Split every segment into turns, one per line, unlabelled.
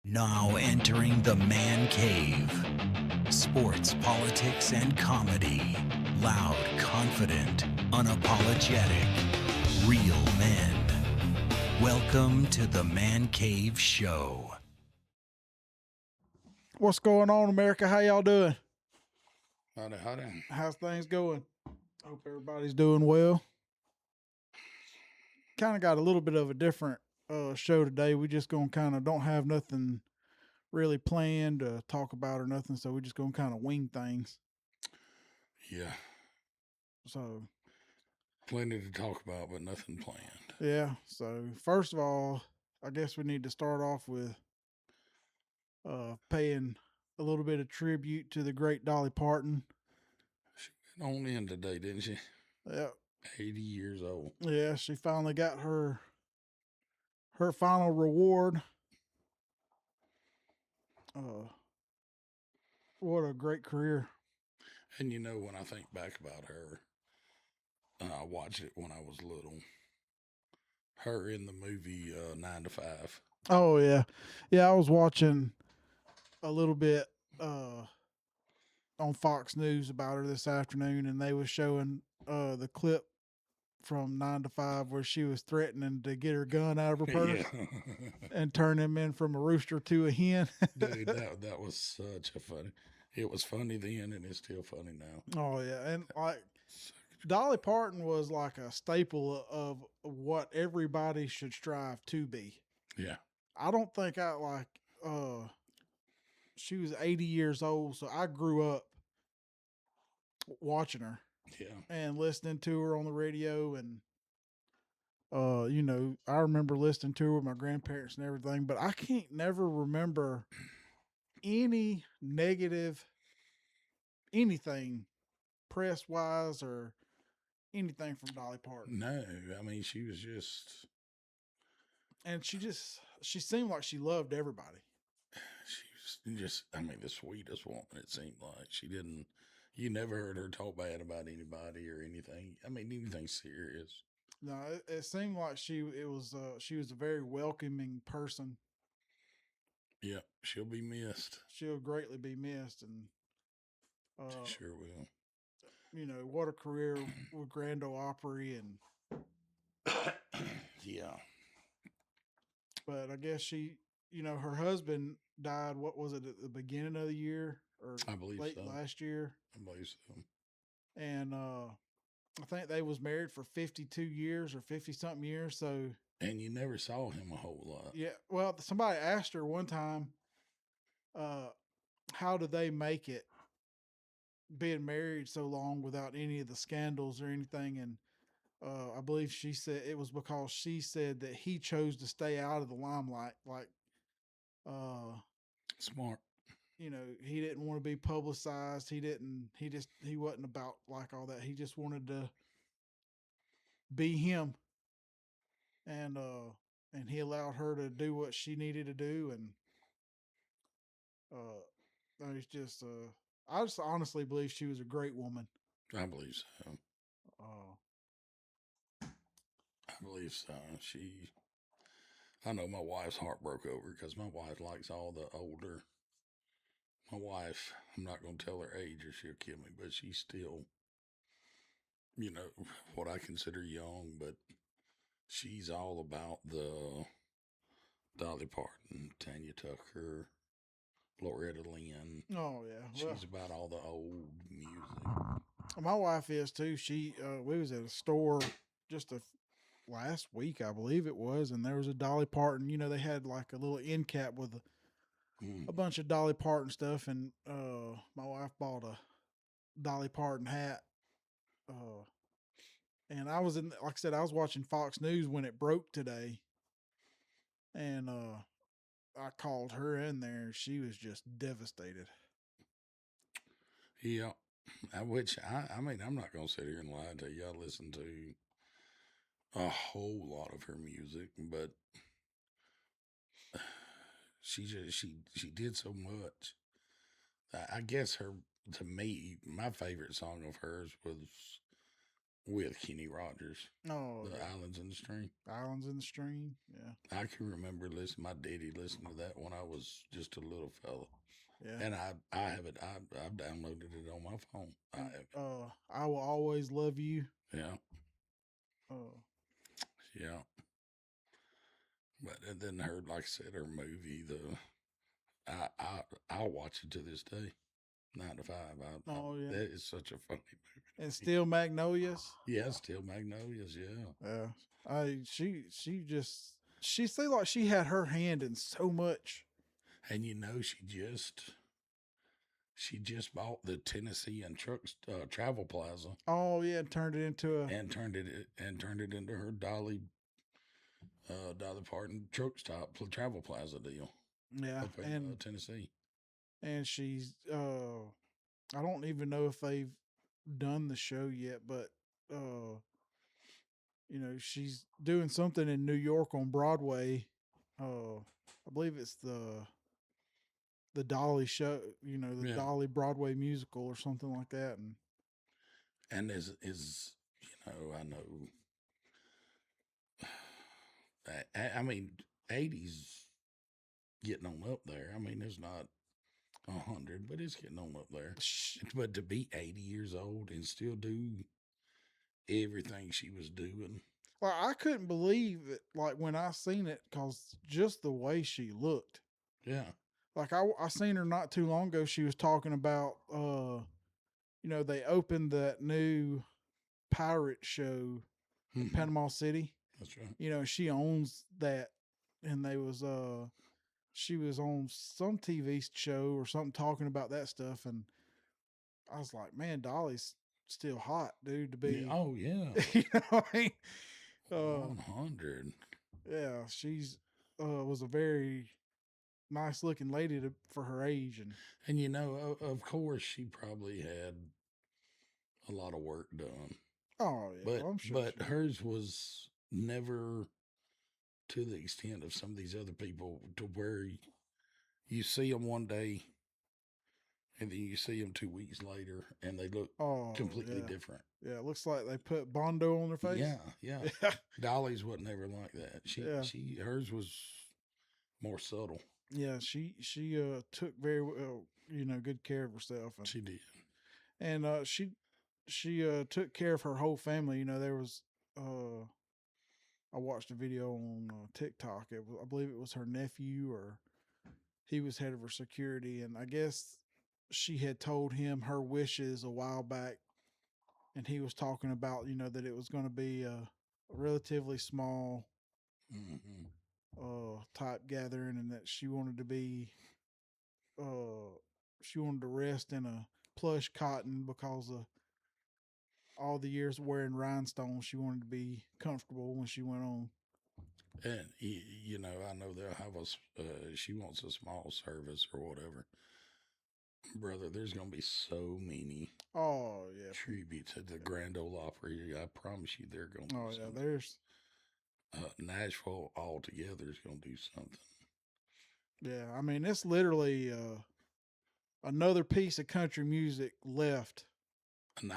Now entering the man cave. Sports, politics, and comedy. Loud, confident, unapologetic. Real men. Welcome to the Man Cave Show.
What's going on, America? How y'all doing?
Howdy.
How's things going? Hope everybody's doing well. Kind of got a little bit of a different show today. We just gonna kind of don't have nothing really planned to talk about or nothing, so we're just gonna kind of wing things.
Yeah,
So
plenty to talk about, but nothing planned.
yeah. So first of all, I guess we need to start off with paying a little bit of tribute to the great Dolly Parton.
She went on in today, didn't she?
Yeah,
80 years old.
yeah. She finally got her final reward. What a great career.
And you know, when I think back about her, I watched it when I was little. Her in the movie 9 to 5.
Oh yeah. Yeah, I was watching a little bit on Fox News about her this afternoon, and they was showing the clip from 9 to 5 where she was threatening to get her gun out of her purse
Yeah.
and turn him in from a rooster to a hen.
Dude, that was such a funny. It was funny then, and it's still funny now.
Oh yeah, and like Dolly Parton was like a staple of what everybody should strive to be.
Yeah.
I don't think I like she was 80 years old, so I grew up watching her
Yeah.
and listening to her on the radio, and I remember listening to her with my grandparents and everything, but I can't never remember any negative anything press wise or anything from Dolly Parton.
No, I mean, she was just.
And she seemed like she loved everybody.
She was just, I mean, the sweetest woman, it seemed like. She didn't, you never heard her talk bad about anybody or anything. I mean, anything serious.
No, it seemed like she was a very welcoming person.
Yeah, she'll be missed.
She'll greatly be missed, and
She sure will.
What a career with Grand Ole Opry, and
Yeah.
but I guess her husband died. What was it, at the beginning of the year or
I believe
late
so.
last year?
I believe so.
And I think they was married for 52 years or 50 something years. So,
And you never saw him a whole lot.
yeah. Well, somebody asked her one time, how do they make it being married so long without any of the scandals or anything? And I believe she said it was because she said that he chose to stay out of the limelight. Like,
Smart.
He didn't want to be publicized. He wasn't about like all that. He just wanted to be him. And he allowed her to do what she needed to do. And it's just, I just honestly believe she was a great woman.
I believe so.
Uh,
I believe so. I know my wife's heart broke over because my wife likes all the older. My wife, I'm not going to tell her age or she'll kill me, but she's still, what I consider young, but she's all about the Dolly Parton, Tanya Tucker, Loretta Lynn.
oh yeah,
She's about all the old music.
my wife is too. We was at a store just last week, I believe it was, and there was a Dolly Parton. They had like a little end cap with a bunch of Dolly Parton stuff, and my wife bought a Dolly Parton hat. And I was like I said, I was watching Fox News when it broke today, and I called her in there. She was just devastated.
Yeah, I mean, I'm not going to sit here and lie to you. I listen to a whole lot of her music, but she did so much. I guess to me, my favorite song of hers was with Kenny Rogers,
Oh,
the
yeah.
Islands in the Stream.
Islands in the Stream. Yeah.
I can remember listening. My daddy listened to that when I was just a little fella,
Yeah.
and I have it. I've downloaded it on my phone. I have it.
I Will Always Love You.
Yeah,
Uh,
yeah. But and then heard, like I said, her movie. I'll watch it to this day. 9 to 5.
oh, yeah.
That is such a funny movie.
And Still Magnolias.
Yeah, Still Magnolias. Yeah.
Yeah. She seemed like she had her hand in so much.
And she just bought the Tennessee and Trucks Travel Plaza
Oh yeah, and turned it into a
and turned it into her Dolly Parton Truck Stop Travel Plaza deal
yeah,
up in Tennessee.
and she's I don't even know if they've done the show yet, but she's doing something in New York on Broadway. I believe it's the Dolly show, the
Yeah.
Dolly Broadway musical or something like that.
And I know. I mean, 80s getting on up there. I mean, it's not 100, but it's getting on up there. But to be 80 years old and still do everything she was doing.
Like, I couldn't believe it, like, when I seen it, because just the way she looked.
Yeah.
Like, I seen her not too long ago. She was talking about, they opened that new pirate show in Panama City.
That's right.
She owns that, and she was on some TV show or something talking about that stuff, and I was like, man, Dolly's still hot, dude, to be.
Yeah. Oh yeah.
What I mean?
100.
Yeah, she's was a very nice looking lady for her age,
and of course she probably had a lot of work done.
Oh yeah,
but
I'm sure.
But hers was never to the extent of some of these other people, to where you see them one day and then you see them 2 weeks later and they look completely different.
Yeah, it looks like they put Bondo on their face.
Yeah. Dolly's wasn't ever like that. Hers was more subtle.
Yeah, she took very well, good care of herself.
She did.
And she took care of her whole family. There was I watched a video on TikTok. I believe it was her nephew, or he was head of her security, and I guess she had told him her wishes a while back, and he was talking about that it was going to be a relatively small type gathering, and that she wanted to rest in a plush cotton because of all the years wearing rhinestones. She wanted to be comfortable when she went on.
And I know they'll have she wants a small service or whatever. Brother, there's gonna be so many tributes at the Grand Ole Opry. I promise you, they're gonna.
Oh yeah, there's
Nashville altogether is gonna do something.
Yeah, I mean, it's literally another piece of country music left.
An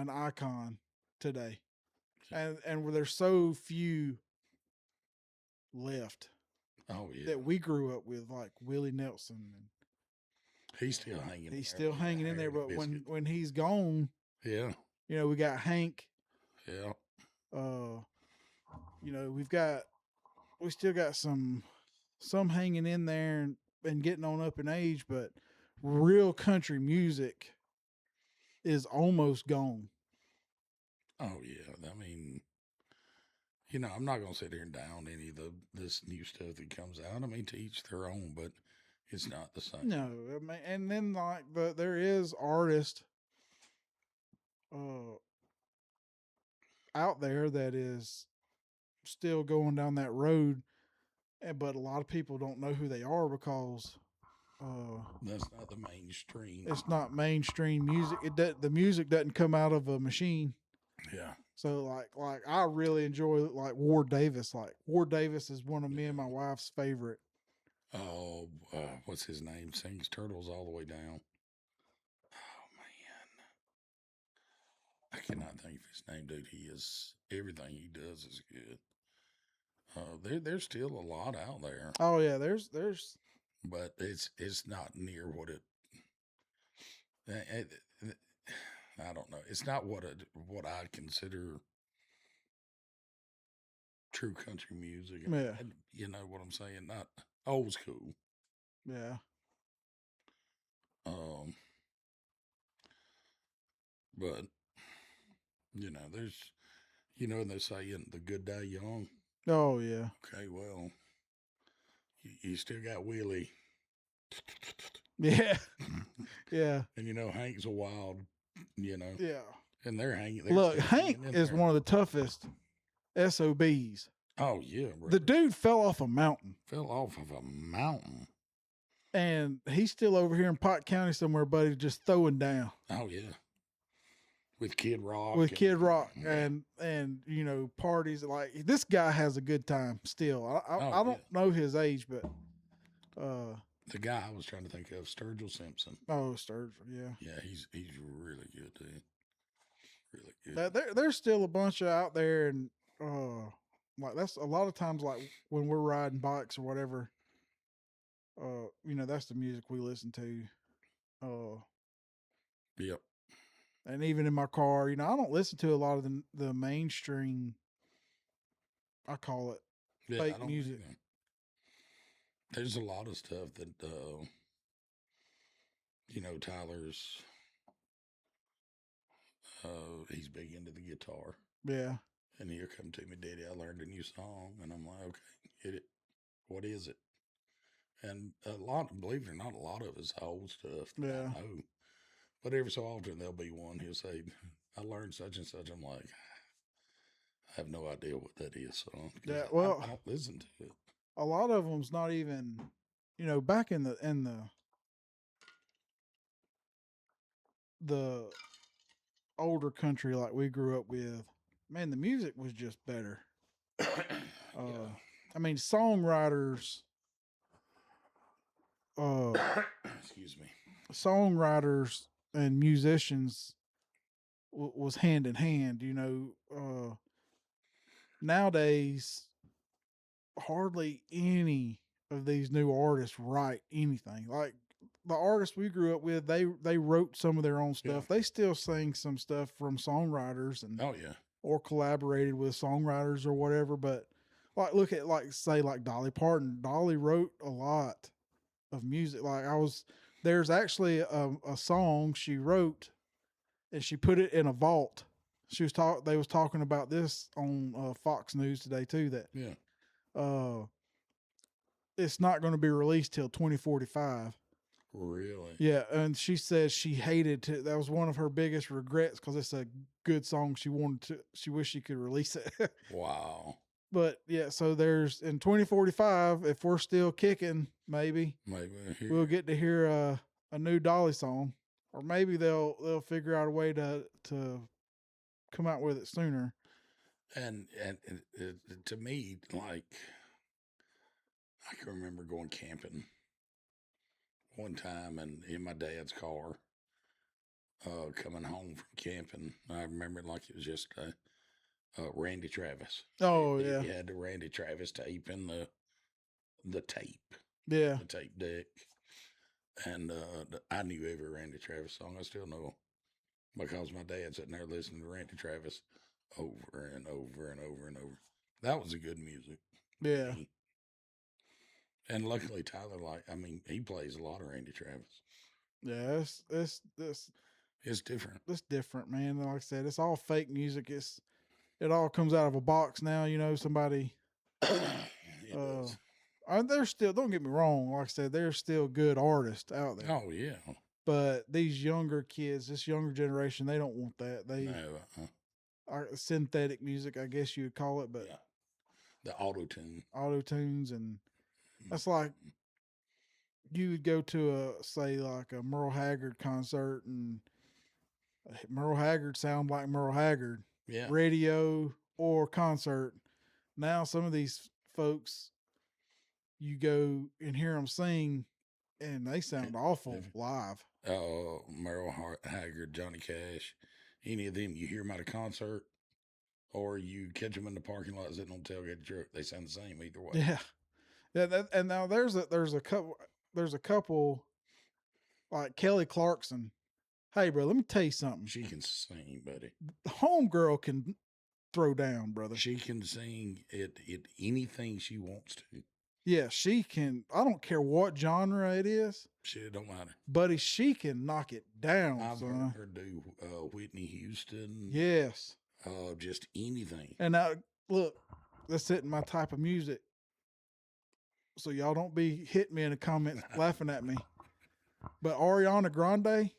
icon
today, and there's so few left.
Oh yeah,
that we grew up with, like Willie Nelson, and
he's still hanging.
He's still hanging in there, but when he's gone,
yeah,
we got Hank.
Yeah.
We still got some hanging in there and getting on up in age, but real country music is almost gone.
Oh yeah, I mean, I'm not gonna sit here and down any of this new stuff that comes out. I mean, to each their own, but it's not the same.
No, I mean, and then there is artists out there that is still going down that road, but a lot of people don't know who they are because
that's not the mainstream.
It's not mainstream music. The music doesn't come out of a machine.
Yeah.
So like I really enjoy like Ward Davis. Like Ward Davis is one of me and my wife's favorite.
Oh, what's his name? Sings Turtles All the Way Down. Oh I cannot think of his name, dude. Everything he does is good. There's still a lot out there,
Oh yeah, there's
but it's not near what I don't know. It's not what I consider true country music.
Yeah.
You know what I'm saying? Not old school.
yeah.
But there's they're saying the good die young.
Oh yeah.
Okay, well, you still got Willie.
Yeah. Yeah.
And Hank's a wild,
Yeah.
and they're hanging.
Look, Hank is one of the toughest SOBs.
Oh yeah, bro.
The dude fell off a mountain.
Fell off of a mountain.
And he's still over here in Pike County somewhere, buddy, just throwing down.
Oh yeah. With Kid Rock.
And parties. Like, this guy has a good time still. I don't know his age, but
the guy I was trying to think of, Sturgill Simpson.
Oh, Sturgill, yeah.
Yeah, he's really good, dude. Really good.
There's still a bunch of out there, and like, that's a lot of times, like when we're riding bikes or whatever, that's the music we listen to.
Yep.
And even in my car, I don't listen to a lot of the mainstream, I call it, fake music.
There's a lot of stuff that, Tyler's, he's big into the guitar.
Yeah.
And Here Come To Me Daddy, I learned a new song. And I'm like, okay, hit it. What is it? And believe it or not, a lot of it's old stuff that I know. But every so often there'll be one, he'll say, I learned such and such. I'm like, I have no idea what that is. So
yeah, well,
I don't listen to it.
A lot of them's not even, back in the older country like we grew up with, man, the music was just better. I mean, songwriters,
excuse me,
songwriters and musicians was hand in hand. Nowadays, hardly any of these new artists write anything. Like, the artists we grew up with, they wrote some of their own stuff. Yeah. They still sing some stuff from songwriters and or collaborated with songwriters or whatever. But look at say Dolly Parton. Dolly wrote a lot of music. There's actually a song she wrote, and she put it in a vault. They was talking about this on Fox News today too. That it's not going to be released till 2045.
Really?
Yeah, and she says she hated to. That was one of her biggest regrets because it's a good song. She wished she could release it.
Wow.
But yeah, so there's in 2045, if we're still kicking, maybe we'll get to hear a new Dolly song, or maybe they'll figure out a way to come out with it sooner.
And to me, like, I can remember going camping one time and in my dad's car, coming home from camping. I remember it like it was just Randy Travis.
Oh, yeah.
He had the Randy Travis tape in the tape.
Yeah.
The tape deck. And I knew every Randy Travis song. I still know because my dad sitting there listening to Randy Travis over and over and over and over. That was a good music.
Yeah.
And luckily Tyler, he plays a lot of Randy Travis.
Yeah, it's
different.
It's different, man. Like I said, it's all fake music. It all comes out of a box now. Somebody. They're still. Don't get me wrong. Like I said, there's still good artists out there.
Oh yeah.
But these younger kids, this younger generation, they don't want that. They synthetic music, I guess you would call it. But
the auto-tunes,
and that's like you would go to a Merle Haggard concert, and Merle Haggard sound like Merle Haggard.
Yeah.
Radio or concert. Now some of these folks, you go and hear them sing, and they sound awful live.
Merle Haggard, Johnny Cash, any of them, you hear them at a concert, or you catch them in the parking lot sitting on tailgate truck. They sound the same either way.
Yeah. Yeah. And now there's a couple like Kelly Clarkson. Hey, bro, let me tell you something.
She can sing, buddy.
The homegirl can throw down, brother.
She can sing it anything she wants to.
Yeah, she can. I don't care what genre it is.
Shit, it don't matter.
Buddy, she can knock it down.
I've
son.
heard her do Whitney Houston.
Yes.
Just anything.
And now, look, that's hitting my type of music. So y'all don't be hitting me in the comments laughing at me. But Ariana Grande,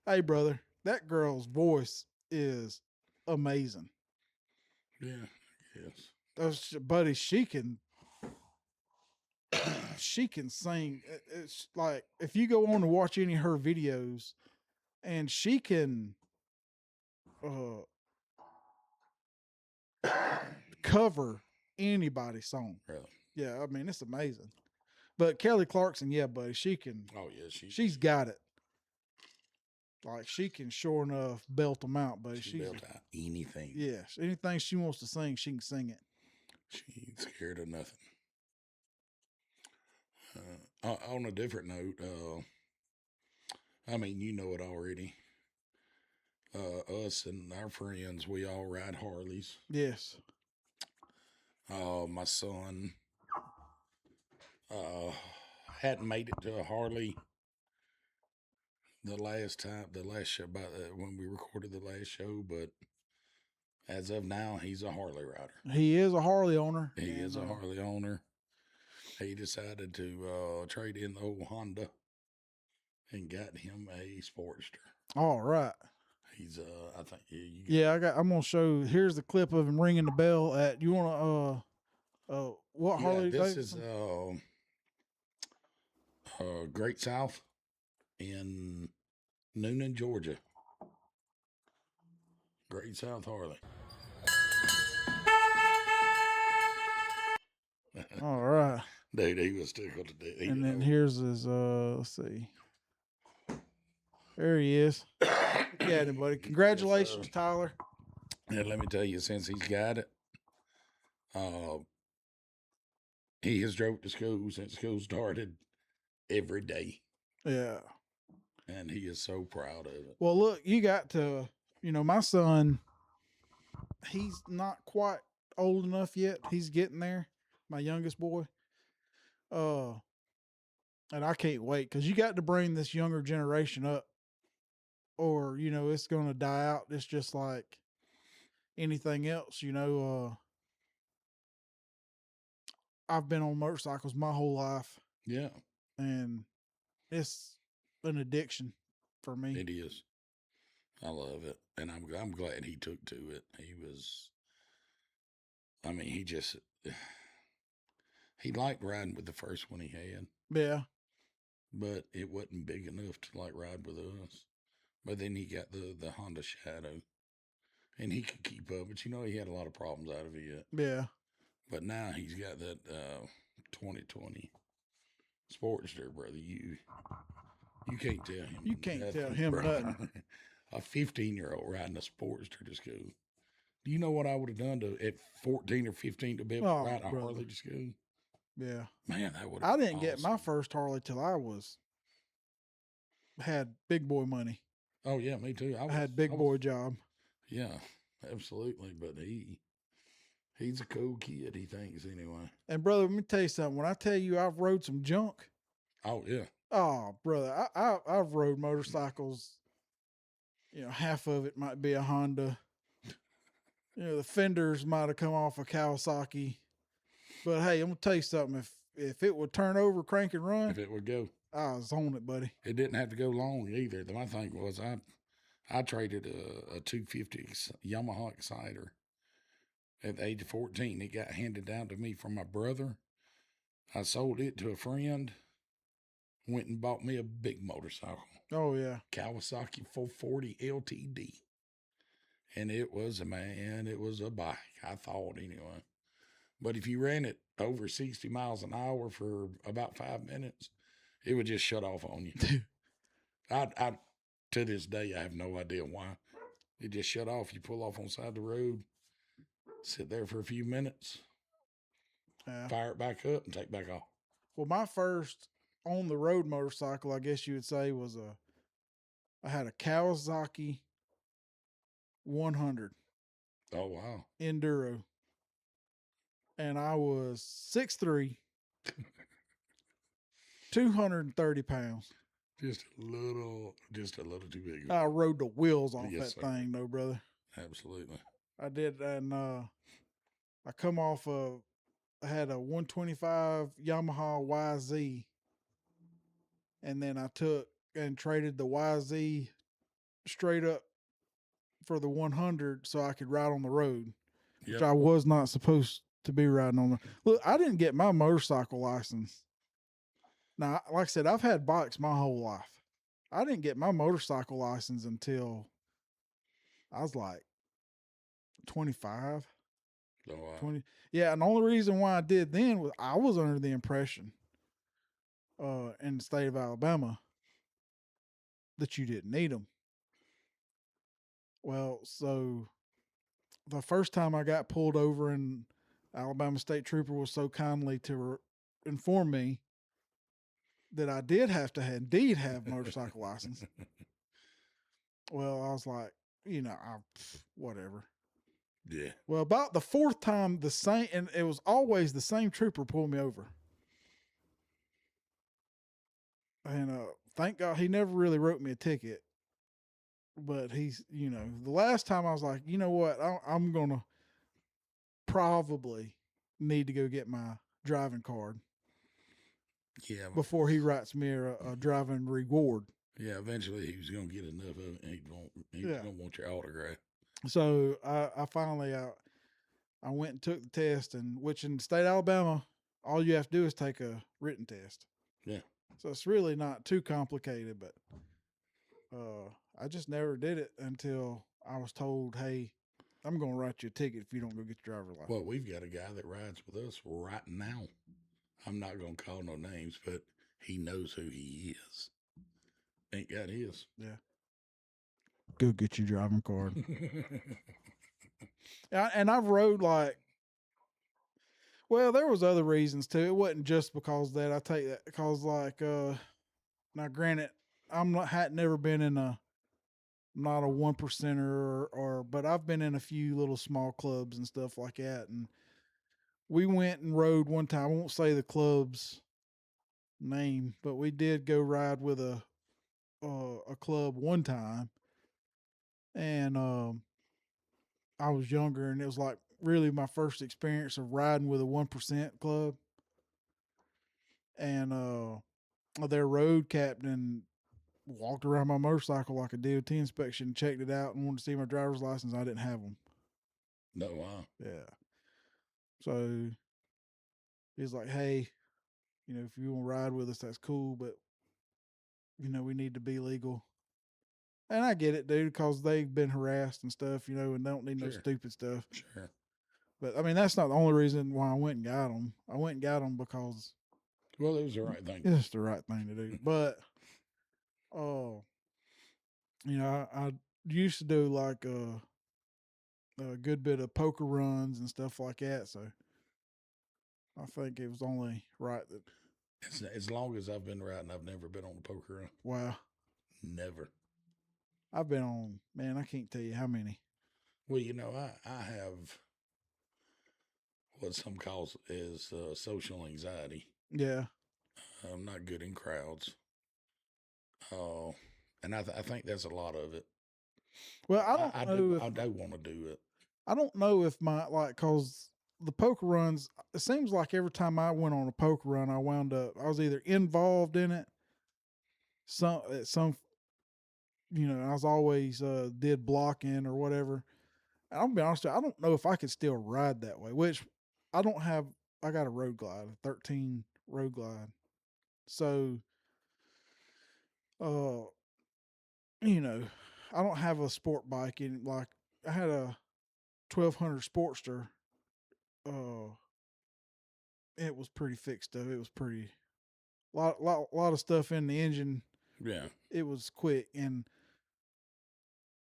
hey, brother, that girl's voice is amazing.
Yeah, yes.
Buddy, she can sing. It's like if you go on to watch any of her videos, and she can cover anybody's song.
Really?
Yeah, I mean it's amazing. But Kelly Clarkson, yeah, buddy, she can.
Oh yeah,
she's got it. Like she can sure enough belt them out, buddy.
She's belt out anything.
Yes, anything she wants to sing, she can sing it.
She ain't scared of nothing. On a different note, I mean, you know it already. Us and our friends, we all ride Harleys.
Yes.
My son hadn't made it to a Harley the last show, when we recorded the last show, but as of now, he's a Harley rider.
He is a Harley owner.
He is a Harley owner. He decided to trade in the old Honda and got him a Sportster.
All right.
He's I think
I'm gonna show. Here's the clip of him ringing the bell at. You wanna what Harley?
This is Great South in Noonan, Georgia. Great South Harley.
All right.
Dude, he was tickled to death.
And then here's his let's see. There he is. Yeah, buddy. Congratulations,
yes,
Tyler.
And let me tell you, since he's got it, he has drove to school since school started every day.
Yeah.
And he is so proud of it.
Well, look, you got to, my son, he's not quite old enough yet. He's getting there, my youngest boy. And I can't wait because you got to bring this younger generation up or, it's going to die out. It's just like anything else, I've been on motorcycles my whole life.
Yeah.
And it's an addiction for me.
It is. I love it. And I'm glad he took to it. He liked riding with the first one he had.
Yeah.
But it wasn't big enough to ride with us. But then he got the Honda Shadow. And he could keep up. But he had a lot of problems out of it yet.
Yeah.
But now he's got that 2020 Sportster, brother. You can't tell him.
You can't tell him nothing.
A 15-year-old riding a Sportster to school. Do you know what I would have done at 14 or 15 to be able to ride a Harley to school?
Yeah.
Man, that would
I didn't get my first Harley till I had big boy money.
Oh, yeah, me too.
I had big boy job.
Yeah, absolutely. But he's a cool kid, he thinks, anyway.
And, brother, let me tell you something. When I tell you I've rode some junk.
Oh, yeah.
Oh, brother, I've rode motorcycles. Half of it might be a Honda. The fenders might have come off a Kawasaki. But, hey, I'm going to tell you something. If it would turn over, crank and run.
If it would go.
I was on it, buddy.
It didn't have to go long either. My thing was I traded a 250 Yamaha Exciter at the age of 14. It got handed down to me from my brother. I sold it to a friend. Went and bought me a big motorcycle.
Oh, yeah.
Kawasaki 440 LTD. And it was a bike, I thought anyway. But if you ran it over 60 miles an hour for about 5 minutes, it would just shut off on you. I to this day, I have no idea why. It just shut off. You pull off on the side of the road, sit there for a few minutes, fire it back up, and take back off.
Well, my first on the road motorcycle, I guess you would say, was I had a Kawasaki 100
Oh, wow.
Enduro. And I was 6'3", 230 pounds.
Just a little too big.
I rode the wheels off
Yes,
that
sir.
thing, though, brother.
Absolutely.
I did, and I come off of, I had a 125 Yamaha YZ, and then I took and traded the YZ straight up for the 100 so I could ride on the road, which I was not supposed to be riding on. Look, I didn't get my motorcycle license. Now, like I said, I've had bikes my whole life. I didn't get my motorcycle license until I was like 25.
Oh, wow.
20. Yeah, and the only reason why I did then was I was under the impression in the state of Alabama that you didn't need them. Well, so the first time I got pulled over, and Alabama State Trooper was so kindly to inform me that I did have to indeed have motorcycle license. Well, I was like, whatever.
Yeah.
Well, about the fourth time, the same, and it was always the same trooper pulled me over. And thank God he never really wrote me a ticket. But he's, the last time I was like, you know what, I'm going to probably need to go get my driving card.
Yeah.
Before he writes me a driving reward.
Yeah, eventually he was going to get enough of it, and he was going to want your autograph.
So I finally, I went and took the test, and which in the state of Alabama, all you have to do is take a written test.
Yeah.
So it's really not too complicated, but I just never did it until I was told, hey, I'm going to write you a ticket if you don't go get your driver's license.
Well, we've got a guy that rides with us right now. I'm not going to call no names, but he knows who he is. Ain't got his.
Yeah. Go get your driving card. And I've rode there was other reasons too. It wasn't just because of that. I take that because now granted, hadn't never been in not a 1%er but I've been in a few little small clubs and stuff like that. And we went and rode one time. I won't say the club's name, but we did go ride with a club one time. And I was younger, and it was like really my first experience of riding with a 1% club. And their road captain walked around my motorcycle like a DOT inspection, checked it out, and wanted to see my driver's license. I didn't have them.
No, wow.
Yeah. So he's like, hey, if you want to ride with us, that's cool, but, we need to be legal. And I get it, dude, because they've been harassed and stuff, and they don't need no stupid stuff.
Sure.
But, I mean, that's not the only reason why I went and got them. I went and got them because...
Well, it was the right thing.
It's the right thing to do. But, I used to do like a good bit of poker runs and stuff like that. So I think it was only right that.
As long as I've been riding, I've never been on a poker run.
Wow.
Never.
I've been on, man, I can't tell you how many.
Well, I have what some call is social anxiety.
Yeah.
I'm not good in crowds. And I think that's a lot of it.
Well, I don't know.
I do want to do it.
I don't know if cause the poker runs, it seems like every time I went on a poker run, I was either involved in it, I was always, did blocking or whatever. And I'll be honest with you, I don't know if I could still ride that way, which I got a road glide, a 13 road glide. So, I don't have a sport bike I had a 1200 Sportster. It was pretty fixed up. It was pretty lot of stuff in the engine.
Yeah.
It was quick, and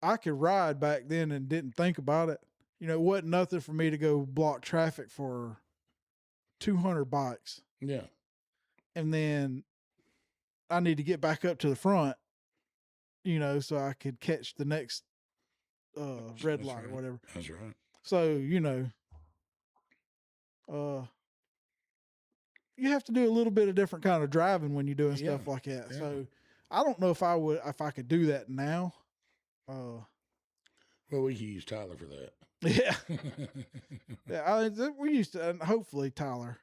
I could ride back then and didn't think about it. You know, it wasn't nothing for me to go block traffic for 200 bikes.
Yeah.
And then I need to get back up to the front, you know, so I could catch the next red
That's
light or
right.
whatever.
That's right.
So, you know, you have to do a little bit of different kind of driving when you're doing stuff like that.
Yeah.
So I don't know if I could do that now.
Well, we can use Tyler for that.
Yeah. Yeah. We used to, and hopefully Tyler,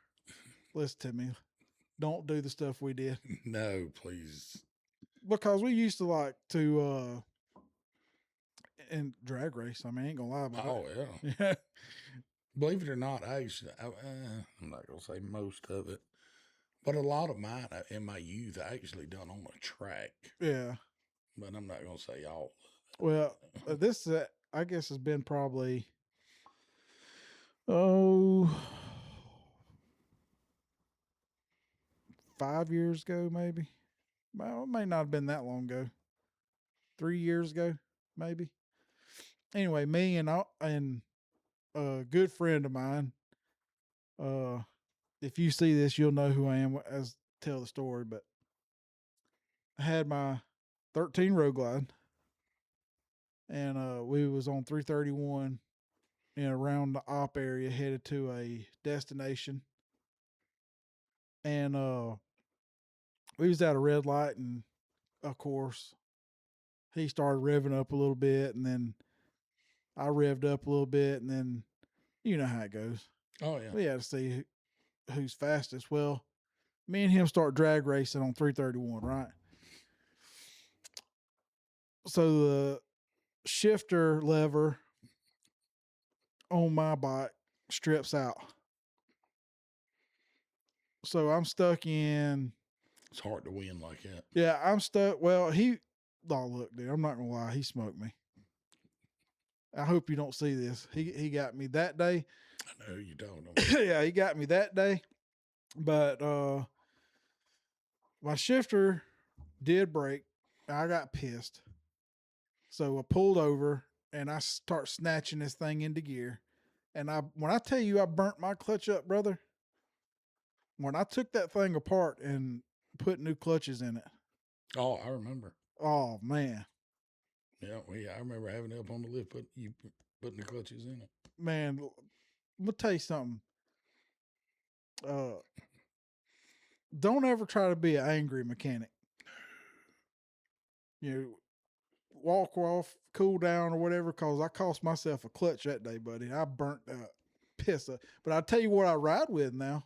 listen to me. Don't do the stuff we did.
No, please.
Because we used to like to, in drag race. I mean, I ain't gonna lie about
Oh,
it.
yeah.
Yeah.
Believe it or not, I'm not going to say most of it, but a lot of mine in my youth, I actually done on a track.
Yeah.
But I'm not going to say all.
Well, this, I guess, has been probably, 5 years ago, maybe. Well, it may not have been that long ago. 3 years ago, maybe. Anyway, me and a good friend of mine. If you see this, you'll know who I am as tell the story. But I had my 13 road glide, and we was on 331 and around the op area, headed to a destination, and we was at a red light, and of course, he started revving up a little bit, and then I revved up a little bit, and then you know how it goes.
Oh, yeah.
We had to see who's fastest. Well, me and him start drag racing on 331, right? So the shifter lever on my bike strips out. So I'm stuck in.
It's hard to win like that.
Yeah, I'm stuck. Well, look, dude, I'm not gonna lie, he smoked me. I hope you don't see this. He got me that day.
I know you don't.
Yeah, he got me that day. But my shifter did break. I got pissed. So I pulled over and I start snatching this thing into gear. And when I tell you I burnt my clutch up, brother, when I took that thing apart and put new clutches in it.
Oh, I remember.
Oh man.
Yeah, I remember having it up on the lift, putting the clutches in it.
Man, let me tell you something. Don't ever try to be an angry mechanic. You know, walk off, cool down, or whatever. Cause I cost myself a clutch that day, buddy. I burnt piss up. But I'll tell you what I ride with now.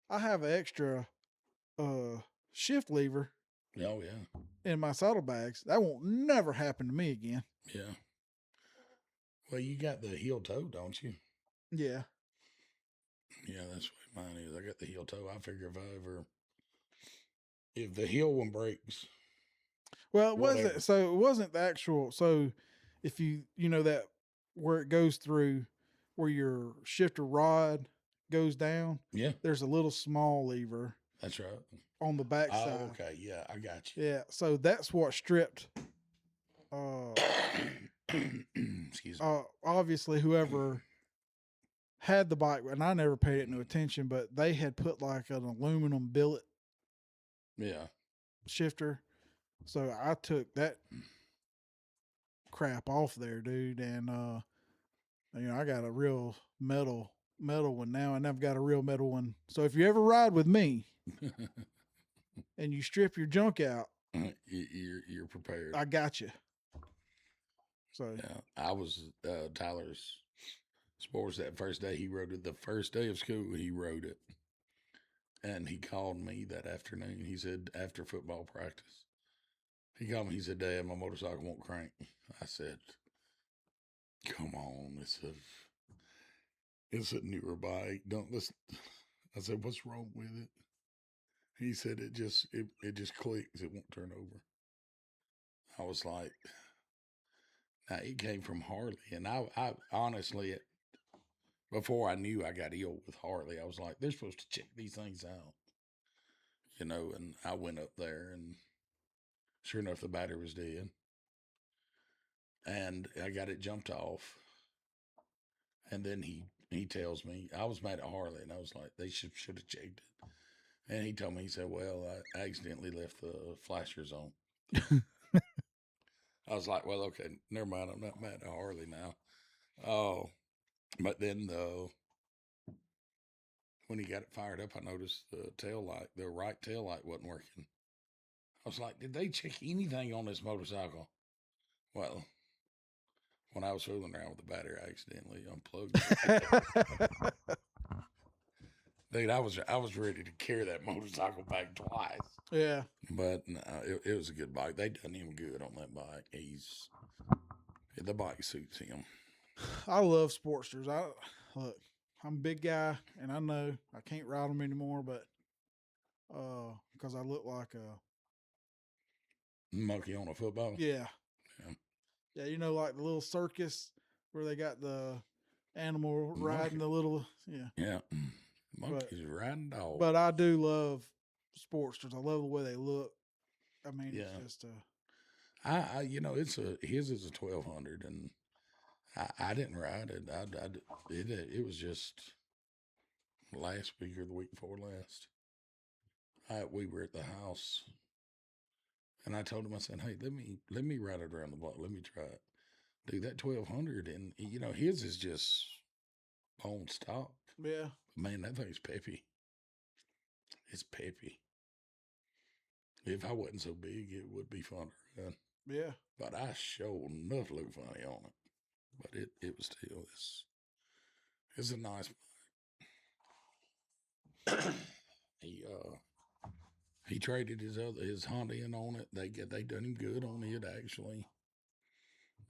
I have an extra shift lever.
Oh yeah.
In my saddlebags. That won't never happen to me again.
Yeah. Well, you got the heel toe, don't you?
Yeah.
Yeah, that's what mine is. I got the heel toe. I figure if the heel one breaks.
Well, it wasn't the actual. So if you know that where it goes through, where your shifter rod goes down.
Yeah.
There's a little small lever.
That's right.
On the back side.
Oh, okay. Yeah, I got you.
Yeah. So that's what stripped.
Excuse me.
Obviously, whoever had the bike, and I never paid it no attention, but they had put like an aluminum billet.
Yeah.
Shifter. So I took that crap off there, dude, and I got a real metal one now, and I've got a real metal one. So if you ever ride with me and you strip your junk out,
you're prepared.
I got you. So
yeah, I was Tyler's sports that first day he rode it. The first day of school he rode it, and he called me that afternoon. He said after football practice, he called me. He said, "Dad, my motorcycle won't crank." I said, "Come on, it's a newer bike. Don't listen." I said, "What's wrong with it?" He said, "It just clicks. It won't turn over." I was like, "Now it came from Harley," and I honestly, before I knew I got ill with Harley, I was like, "They're supposed to check these things out," And I went up there, and sure enough, the battery was dead. and I got it jumped off. And then he tells me, I was mad at Harley, and I was like, they should have checked it. And he told me, he said, well, I accidentally left the flashers on. I was like, well, okay, never mind. I'm not mad at Harley now. Oh, but then when he got it fired up, I noticed the right tail light wasn't working. I was like, did they check anything on this motorcycle? Well, when I was fooling around with the battery, I accidentally unplugged it. Dude, I was ready to carry that motorcycle back twice.
Yeah.
But no, it was a good bike. They done him good on that bike. The bike suits him.
I love Sportsters. Look, I'm a big guy, and I know I can't ride them anymore, but because I look like a
monkey on a football.
Yeah. You know, like the little circus where they got the animal riding the little
monkeys riding dogs.
But I do love Sportsters. I love the way they look. I mean, it's just
his is a 1200, and I didn't ride it. It was just last week or the week before last. We were at the house, and I told him, I said, hey, let me ride it around the block. Let me try it. Dude, that 1200, and his is just bone stock.
Yeah.
Man, that thing's peppy. It's peppy. If I wasn't so big, it would be fun to ride.
Yeah.
But I sure enough look funny on it. But it was still it's a nice bike. He traded his Honda in on it. They done him good on it actually.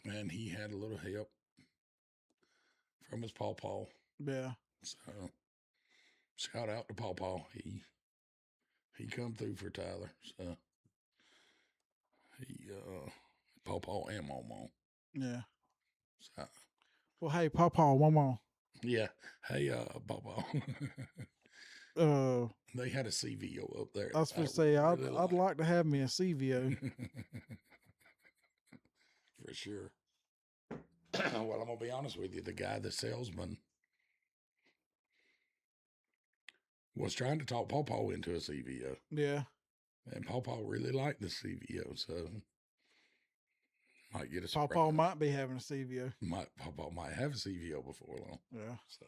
And he had a little help from his pawpaw.
Yeah.
So shout out to pawpaw. He come through for Tyler. So he pawpaw and Momo.
Yeah.
So,
well, hey, pawpaw, Momo.
Yeah. Hey, pawpaw. They had a CVO up there.
I was going to say, I'd like to have me a CVO.
For sure. Well, I'm going to be honest with you. The salesman, was trying to talk Pawpaw into a CVO.
Yeah.
And Pawpaw really liked the CVO, so might get a surprise.
Pawpaw might be having a CVO.
Pawpaw might have a CVO before long.
Yeah.
So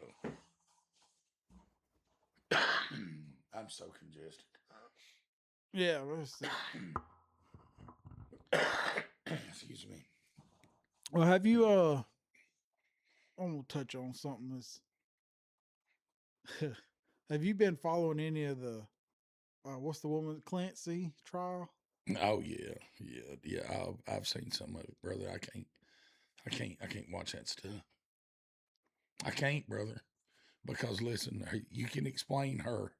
I'm so congested.
Yeah, let's see.
Excuse me.
Well, have you I'm gonna touch on something that's have you been following any of the what's the woman Clancy trial?
Oh yeah. I've seen some of it, brother. I can't watch that stuff. I can't, brother, because listen, you can explain her.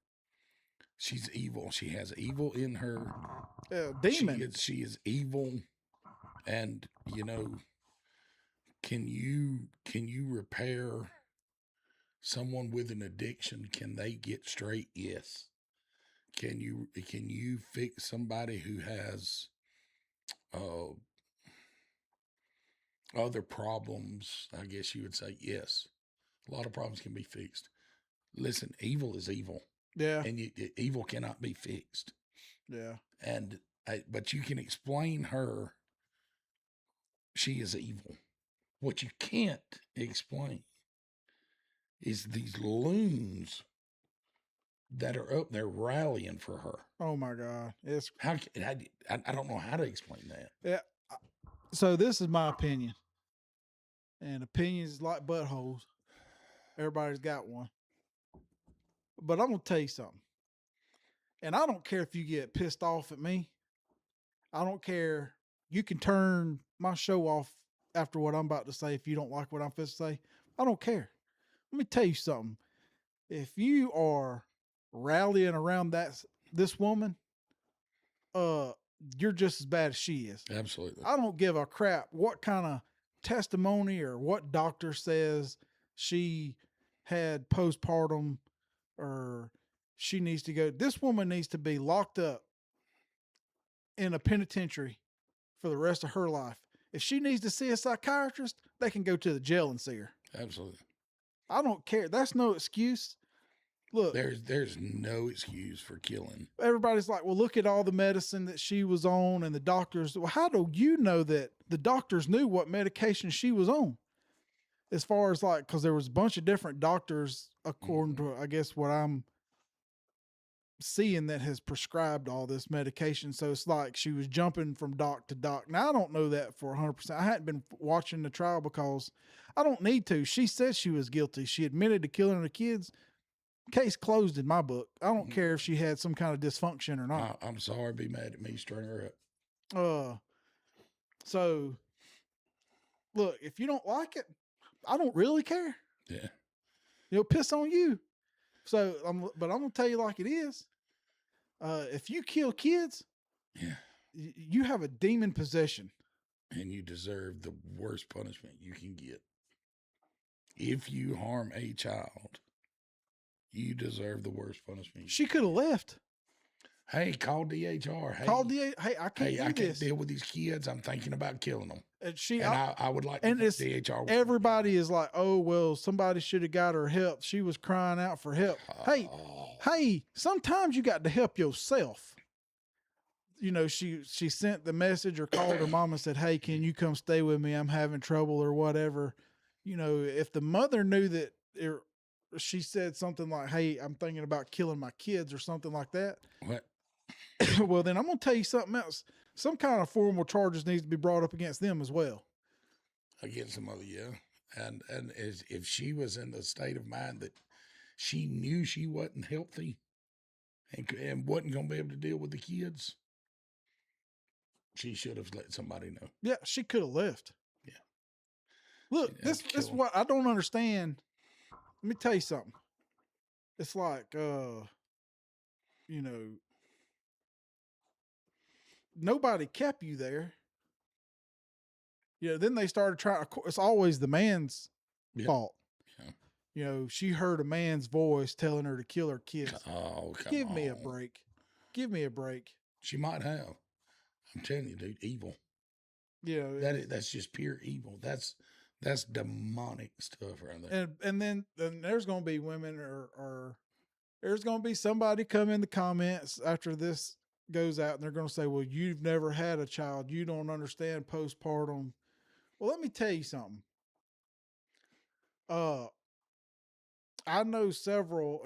She's evil. She has evil in her.
Demon.
She is evil, and can you repair someone with an addiction? Can they get straight? Yes. Can you fix somebody who has other problems? I guess you would say yes. A lot of problems can be fixed. Listen, evil is evil.
Yeah.
And evil cannot be fixed.
Yeah.
But you can explain her. She is evil. What you can't explain is these loons that are up there rallying for her.
Oh my God.
I don't know how to explain that.
Yeah. So this is my opinion. And opinions like buttholes. Everybody's got one. But I'm going to tell you something. And I don't care if you get pissed off at me. I don't care. You can turn my show off after what I'm about to say if you don't like what I'm supposed to say. I don't care. Let me tell you something. If you are rallying around this woman, you're just as bad as she is.
Absolutely.
I don't give a crap what kind of testimony or what doctor says she had postpartum or she needs to go. This woman needs to be locked up in a penitentiary for the rest of her life. If she needs to see a psychiatrist, they can go to the jail and see her.
Absolutely.
I don't care. That's no excuse. Look,
There's no excuse for killing.
everybody's like, well, look at all the medicine that she was on and the doctors. Well, how do you know that the doctors knew what medication she was on? As far as like, because there was a bunch of different doctors, according to, I guess, what I'm seeing, that has prescribed all this medication. So it's like she was jumping from doc to doc. Now, I don't know that for 100%. I hadn't been watching the trial because I don't need to. She said she was guilty. She admitted to killing her kids. Case closed in my book. I don't care if she had some kind of dysfunction or not.
I'm sorry, be mad at me, string her up.
So look, if you don't like it, I don't really care.
Yeah.
Piss on you. So but I'm gonna tell you like it is. If you kill kids,
Yeah.
You have a demon possession.
And you deserve the worst punishment you can get. If you harm a child, you deserve the worst punishment.
She could have left.
Hey, call DHR. Hey,
Hey, I can't do this.
deal with these kids. I'm thinking about killing them.
And
I would like
and
to
it's
DHR.
Everybody is like, oh, well, somebody should have got her help. She was crying out for help. Hey, sometimes you got to help yourself. She sent the message or called her mom and said, hey, can you come stay with me? I'm having trouble or whatever. If the mother knew that she said something like, hey, I'm thinking about killing my kids or something like that.
What?
Well, then I'm going to tell you something else. Some kind of formal charges needs to be brought up against them as well.
Against the mother, yeah. And if she was in the state of mind that she knew she wasn't healthy and wasn't going to be able to deal with the kids, she should have let somebody know.
Yeah, she could have left.
Yeah.
Look, this is what I don't understand. Let me tell you something. It's like, nobody kept you there. Then they started trying. It's always the man's fault. Yeah. She heard a man's voice telling her to kill her kids.
Oh, come
Give
on.
me a break. Give me a break.
She might have. I'm telling you, dude, evil.
Yeah.
That's just pure evil. That's demonic stuff right there.
And then there's going to be women or there's going to be somebody come in the comments after this goes out and they're going to say, well, you've never had a child. You don't understand postpartum. Well, let me tell you something. I know several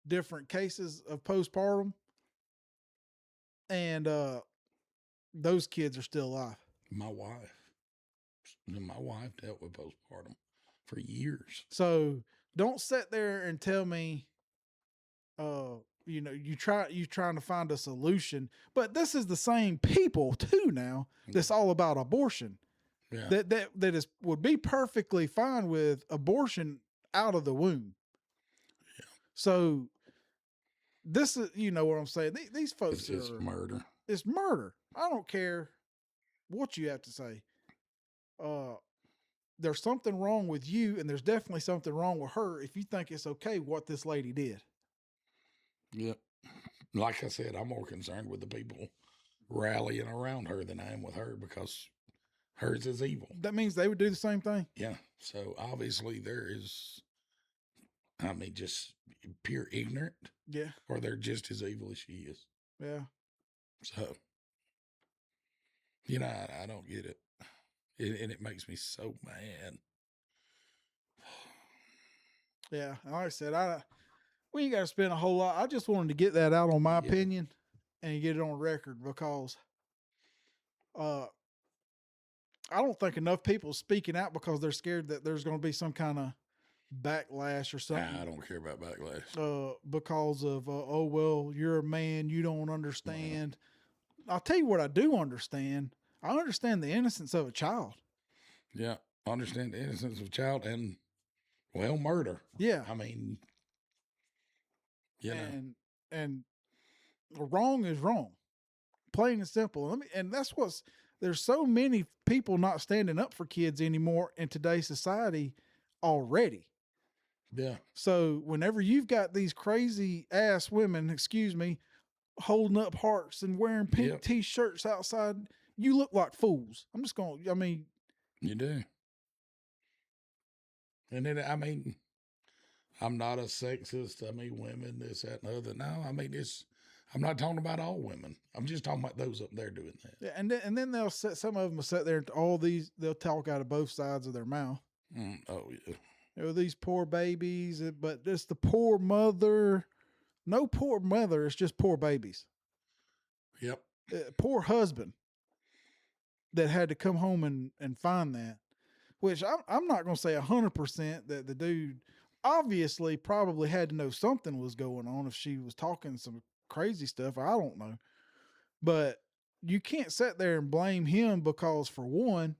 different cases of postpartum, and those kids are still alive.
My wife dealt with postpartum for years.
So don't sit there and tell me, you trying to find a solution, but this is the same people too now that's all about abortion.
Yeah.
That would be perfectly fine with abortion out of the womb.
Yeah.
So this is, what I'm saying? These folks
it's murder.
It's murder. I don't care what you have to say. There's something wrong with you, and there's definitely something wrong with her if you think it's okay what this lady did.
Yep. Like I said, I'm more concerned with the people rallying around her than I am with her, because hers is evil.
That means they would do the same thing?
Yeah. So obviously there is, just pure ignorant.
Yeah.
Or they're just as evil as she is.
Yeah.
So, I don't get it. And it makes me so mad.
Yeah. Like I said, we ain't got to spend a whole lot. I just wanted to get that out on my opinion and get it on record, because I don't think enough people speaking out because they're scared that there's going to be some kind of backlash or something.
I don't care about backlash.
Because of, oh, well, you're a man, you don't understand. I'll tell you what I do understand. I understand the innocence of a child.
Yeah, I understand the innocence of a child and, well, murder.
Yeah.
I mean,
And wrong is wrong. Plain and simple. And that's there's so many people not standing up for kids anymore in today's society already.
Yeah.
So whenever you've got these crazy ass women, excuse me, holding up hearts and wearing pink
Yep.
T-shirts outside. You look like fools. I'm just going. I mean,
You do. And then I mean, I'm not a sexist. I mean, women, this, that, and the other. No, I mean, I'm not talking about all women. I'm just talking about those up there doing that.
yeah, and then they'll sit. Some of them will sit there and they'll talk out of both sides of their mouth.
Oh yeah.
You know, these poor babies, but just the poor mother. No poor mother. It's just poor babies.
Yep.
Poor husband that had to come home and find that. Which I'm not going to say 100% that the dude obviously probably had to know something was going on if she was talking some crazy stuff. I don't know. But you can't sit there and blame him because, for one,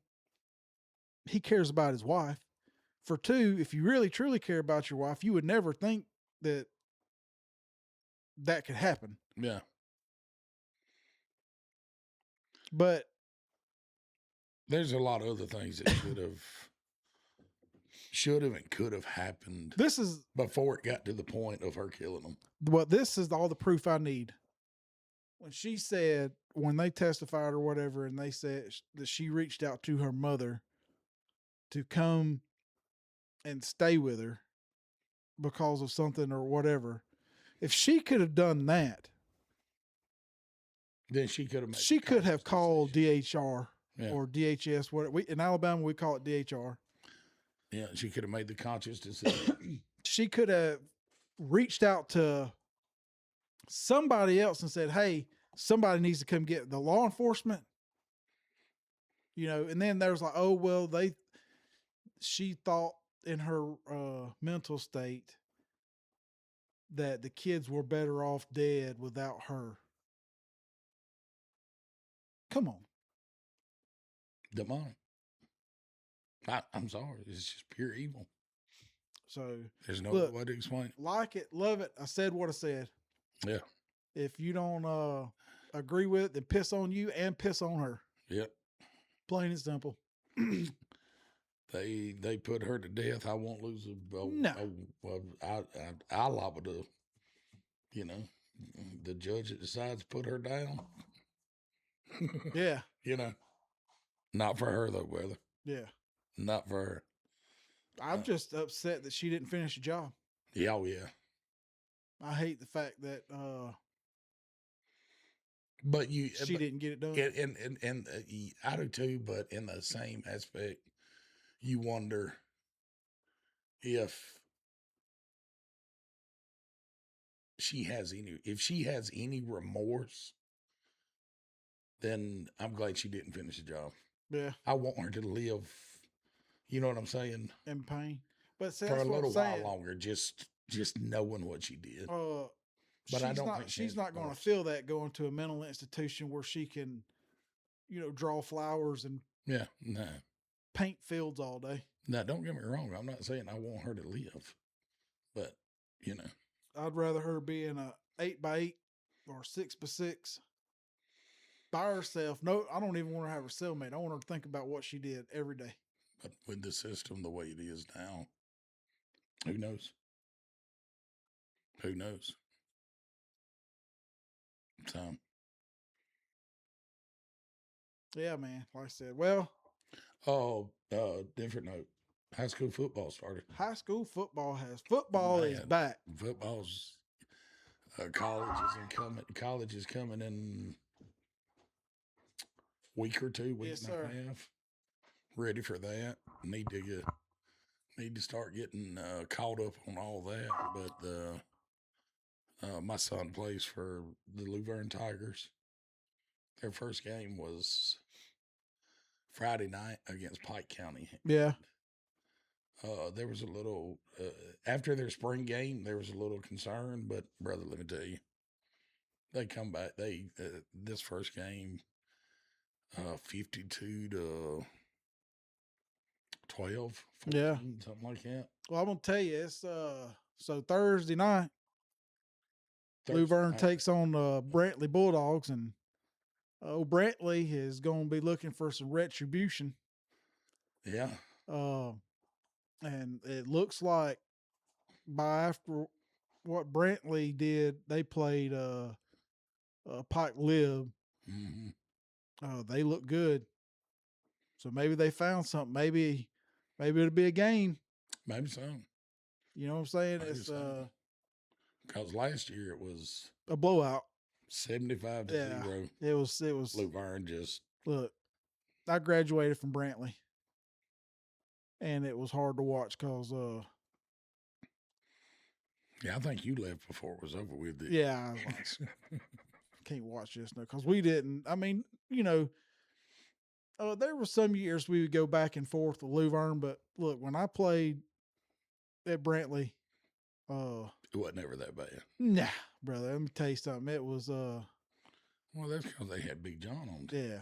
he cares about his wife. For two, if you really truly care about your wife, you would never think that that could happen.
Yeah.
But
there's a lot of other things that should have and could have happened.
This is
before it got to the point of her killing them.
Well, this is all the proof I need. When she said, when they testified or whatever, and they said that she reached out to her mother to come and stay with her because of something or whatever. If she could have done that,
then she could have.
She could have called DHR or DHS. What in Alabama we call it DHR.
Yeah, she could have made the conscious decision.
She could have reached out to somebody else and said, "Hey, somebody needs to come get the law enforcement." You know, and then there's like, "Oh well, she thought in her mental state that the kids were better off dead without her." Come on.
Demonic. I'm sorry. It's just pure evil.
So
there's no way to explain it.
Like it, love it. I said what I said.
Yeah.
If you don't agree with it, then piss on you and piss on her.
Yep.
Plain and simple.
They put her to death. I won't lose
no.
I liable to, you know, the judge that decides to put her down.
Yeah.
You know, not for her though, brother.
Yeah.
Not for her.
I'm just upset that she didn't finish the job.
Yeah, oh yeah.
I hate the fact that
but
she didn't get it done.
And I do too, but in the same aspect, you wonder if she has any remorse, then I'm glad she didn't finish the job.
Yeah.
I want her to live, you know what I'm saying?
In pain. But
for a little while longer, just knowing what she did. But I don't think
she's not going to feel that going to a mental institution where she can, you know, draw flowers and paint fields all day.
Now, don't get me wrong. I'm not saying I want her to live, but you know,
I'd rather her be in a 8x8 or 6x6 by herself. No, I don't even want her to have her cellmate. I want her to think about what she did every day.
But with the system the way it is now, who knows? Who knows? So,
yeah, man. Like I said, well.
Different note. High school football started.
High school football is back.
Football's college is coming in week or two, week and a half. Ready for that. Need to start getting caught up on all that. But my son plays for the Luverne Tigers. Their first game was Friday night against Pike County.
Yeah.
There was a little after their spring game. There was a little concern, but brother, let me tell you, they come back. They this first game, 52-12, 14, something like that.
Well, I'm gonna tell you, it's so Thursday night. Luverne takes on Brantley Bulldogs, and Brantley is going to be looking for some retribution.
Yeah.
And it looks like after what Brantley did, they played Pike Lib.
Mm-hmm.
They look good. So maybe they found something. Maybe it'll be a game.
Maybe so.
You know what I'm saying?
Maybe
It's
so. Because last year it was
a blowout.
75 to
Yeah,
0.
it was.
Luverne just
Look, I graduated from Brantley, and it was hard to watch because
yeah. I think you left before it was over with.
yeah, I can't watch this now because we didn't. I mean, you know, there were some years we would go back and forth with Luverne, but look, when I played at Brantley,
It wasn't ever that bad.
nah, brother, let me tell you something. It was
Well, that's because they had Big John on.
yeah.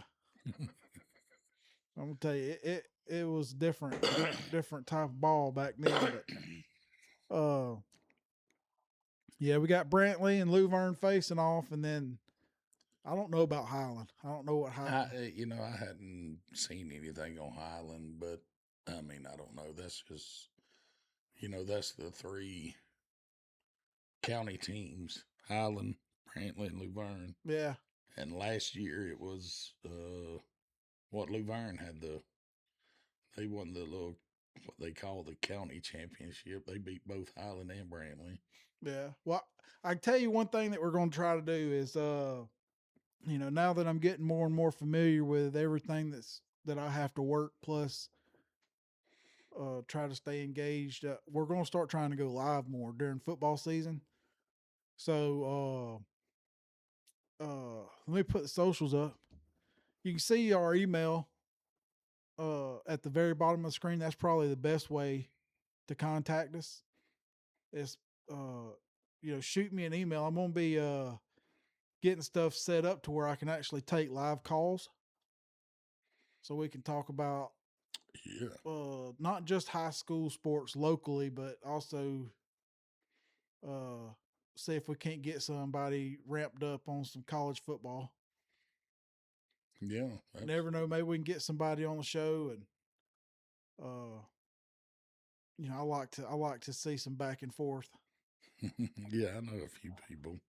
I'm gonna tell you, it was different, different type of ball back then. But yeah, we got Brantley and Luverne facing off, and then I don't know about Highland. I don't know what Highland.
I hadn't seen anything on Highland, but I mean, I don't know. That's just, that's the 3 county teams: Highland, Brantley, and Luverne.
Yeah.
And last year it was what Luverne had they won the little what they call the county championship. They beat both Highland and Brantley.
Yeah. Well, I can tell you one thing that we're going to try to do is, now that I'm getting more and more familiar with everything that I have to work, plus try to stay engaged, we're going to start trying to go live more during football season. So, let me put the socials up. You can see our email at the very bottom of the screen. That's probably the best way to contact us. It's shoot me an email. I'm gonna be getting stuff set up to where I can actually take live calls, so we can talk about not just high school sports locally, but also see if we can't get somebody ramped up on some college football.
Yeah,
never know. Maybe we can get somebody on the show, and I like to see some back and forth.
Yeah, I know a few people.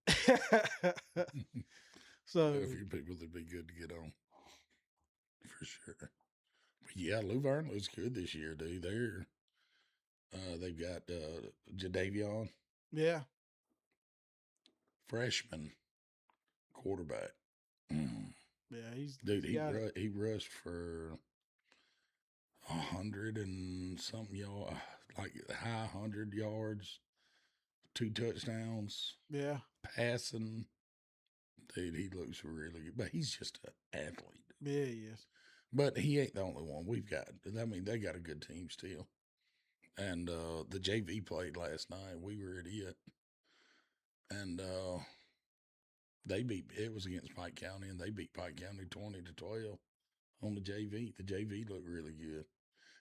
So
a few people that'd be good to get on for sure. But yeah, Luverne looks good this year, dude. They've got Jadavion.
Yeah.
Freshman quarterback.
Yeah,
he rushed for 100 and something yards, like high 100 yards, 2 touchdowns.
Yeah.
Passing. Dude, he looks really good. But he's just an athlete.
Yeah, he is.
But he ain't the only one we've got. I mean, they got a good team still. And the JV played last night. We were at it. And it was against Pike County, and they beat Pike County 20-12 on the JV. The JV looked really good.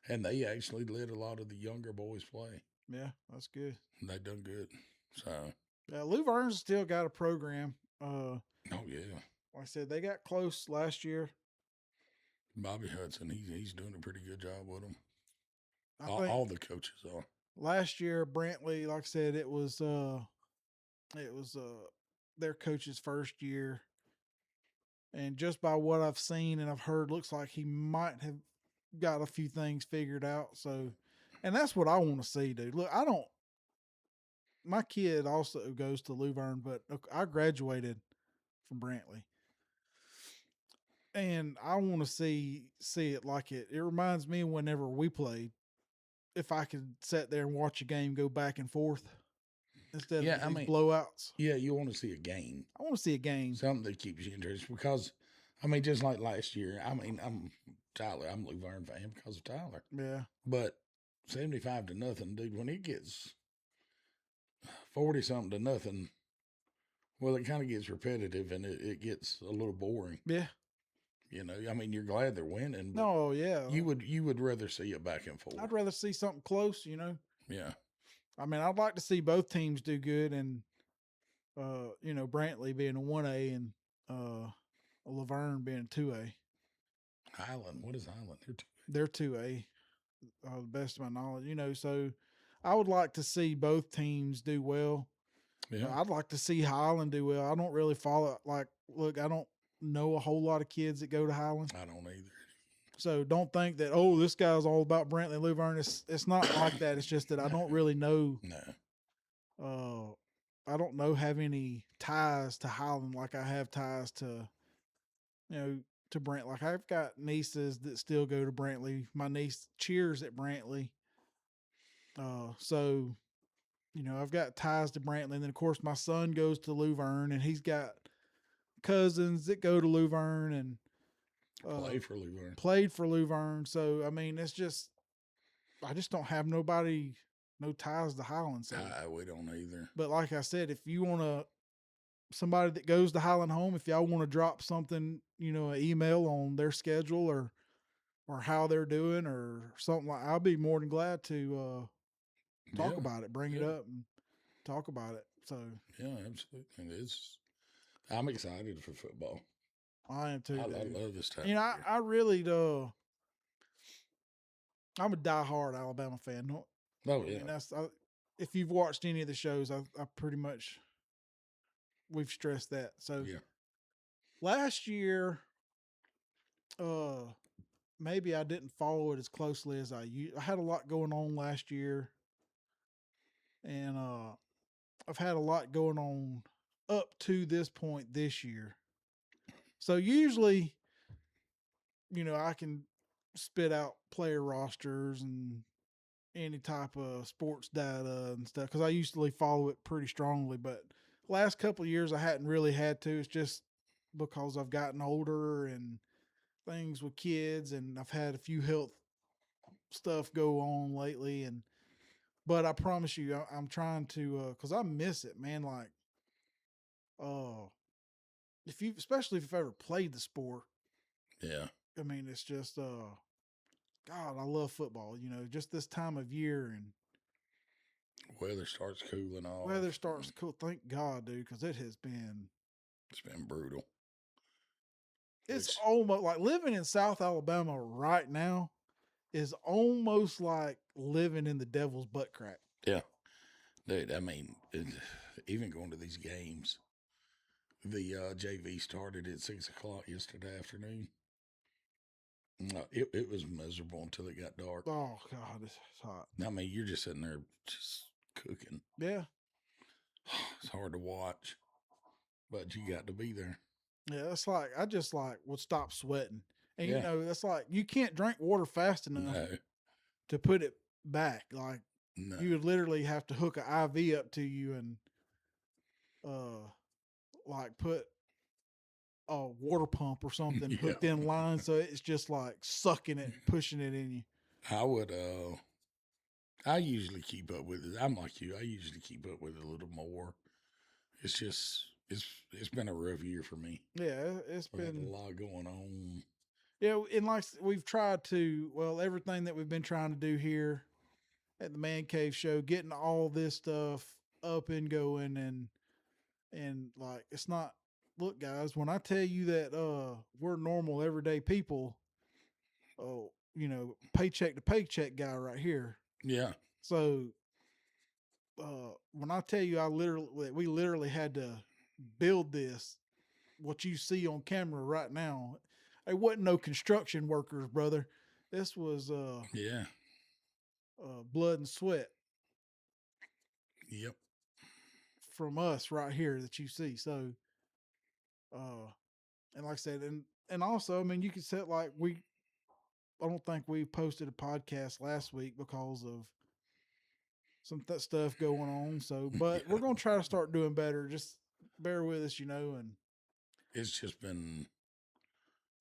And they actually let a lot of the younger boys play.
Yeah, that's good.
They done good. So
Luverne's still got a program.
Oh yeah.
Like I said, they got close last year.
Bobby Hudson, he's doing a pretty good job with them. All the coaches are.
Last year, Brantley, like I said, it was their coach's first year. And just by what I've seen and I've heard, looks like he might have got a few things figured out. So, and that's what I want to see, dude. Look, my kid also goes to Luverne, but I graduated from Brantley. And I want to see it like it. It reminds me whenever we played, if I could sit there and watch a game go back and forth instead of these blowouts.
Yeah, you want to see a game.
I want to see a game.
Something that keeps you interested because, just like last year, I'm Tyler. I'm a Luverne fan because of Tyler.
Yeah.
But 75-0, dude, when it gets 40-something to nothing, well, it kind of gets repetitive and it gets a little boring.
Yeah.
You're glad they're winning.
No, yeah.
You would rather see it back and forth.
I'd rather see something close,
Yeah.
I'd like to see both teams do good, and Brantley being a 1A and Luverne being a 2A.
Highland, what is Highland?
They're 2A, the best of my knowledge. So I would like to see both teams do well.
Yeah.
I'd like to see Highland do well. I don't really follow. Like, look, I don't know a whole lot of kids that go to Highland,
I don't either.
so don't think that this guy's all about Brantley and Luverne. It's not like that. It's just that I don't really know.
No.
I don't have any ties to Highland like I have ties to, to Brant. Like I've got nieces that still go to Brantley. My niece cheers at Brantley. So, I've got ties to Brantley. And then of course my son goes to Luverne and he's got cousins that go to Luverne and played for Luverne. So, I mean, it's just, I just don't have no ties to Highland. So
we don't either.
But like I said, if you want somebody that goes to Highland Home, if y'all want to drop something, an email on their schedule or how they're doing or something I'll be more than glad to talk about it, bring it up and talk about it. So
yeah, absolutely. I'm excited for football.
I am too.
I love this time.
I really I'm a diehard Alabama fan.
Oh yeah.
If you've watched any of the shows, I pretty much we've stressed that. So
yeah.
Last year, maybe I didn't follow it as closely as I had a lot going on last year, and I've had a lot going on up to this point this year. So usually, I can spit out player rosters and any type of sports data and stuff because I usually follow it pretty strongly. But last couple of years, I hadn't really had to. It's just because I've gotten older and things with kids, and I've had a few health stuff go on lately. But I promise you, I'm trying to, cause I miss it, man. Like, especially if you've ever played the sport.
Yeah.
I mean, it's just, God, I love football, just this time of year and
weather starts cooling off.
Cool. Thank God, dude. Cause it's been
brutal.
It's almost like living in South Alabama right now is almost like living in the devil's butt crack.
Yeah. Dude, I mean, even going to these games, the JV started at 6:00 yesterday afternoon. It was miserable until it got dark.
Oh, God, it's hot.
I mean, you're just sitting there just cooking.
Yeah.
It's hard to watch, but you got to be there.
Yeah, it's like, I just would stop sweating. And, that's like, you can't drink water fast enough to put it back. Like, you would literally have to hook an IV up to you and, put a water pump or something hooked in line. So it's just like sucking it, pushing it in you.
I usually keep up with it. I'm like you. I usually keep up with it a little more. It's just, it's been a rough year for me.
Yeah, it's been
a lot going on.
Yeah, and like we've tried to, everything that we've been trying to do here at the Man Cave Show, getting all this stuff up and going, and like it's not. Look, guys, when I tell you that we're normal, everyday people, paycheck to paycheck guy right here.
Yeah.
So when I tell you we literally had to build this, what you see on camera right now, it wasn't no construction workers, brother. This was blood and sweat.
Yep.
From us right here that you see. So and like I said, and also, I mean, you could say like I don't think we posted a podcast last week because of some stuff going on. So, but we're going to try to start doing better. Just bear with us, and
it's just been